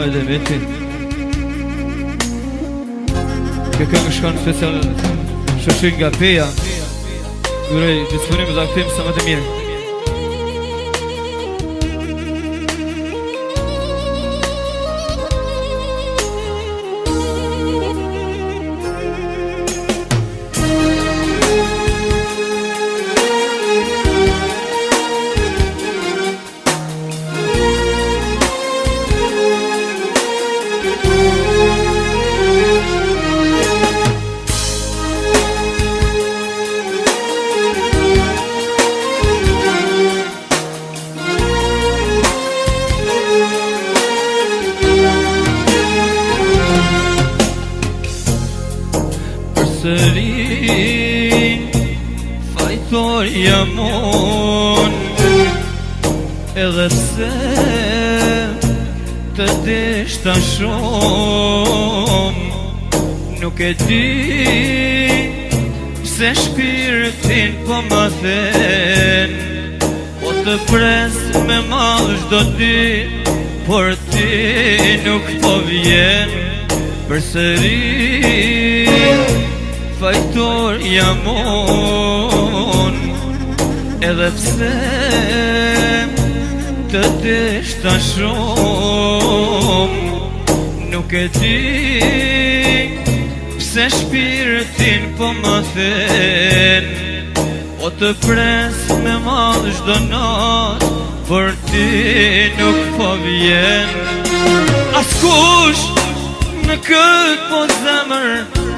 edhe Meti. Kjo këngë shkon special shoqëri nga Peja. Uroj disponim dhe aktim sa më të mirë. Sërin fajtor jam unë, edhe pse të deshta shumë, nuk e di pse shpirtin po më then, po të pres me madh çdo ditë, por ti nuk po vjen. Përsëri fajtor jam unë, edhe pse të deshta shumë, nuk e di pse shpirtin po më then, o të pres me madh çdo natë, por ti nuk po vjen. Askush në këtë po zemër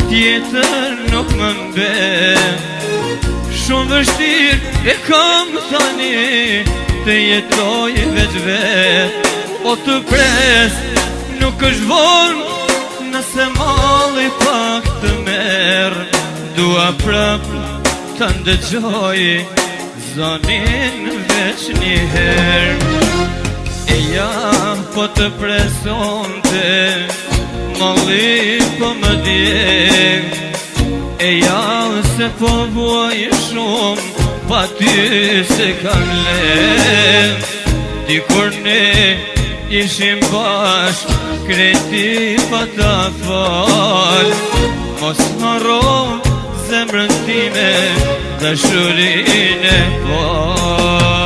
tjetër nuk më mben, shumë vështirë e kam tani të jetoj veç vet. O të pres nuk është vonë, nëse malli pak të merë, dua prap të ndëgjoj zonin veç një herë. E ja po të presonte, malli po më djeg, e ja se po vuaj shumë, pa ty se kam lek. Dikur ne ishim bashk, kreti pa ta fal, mos harro zemrën time, dashurin e fal.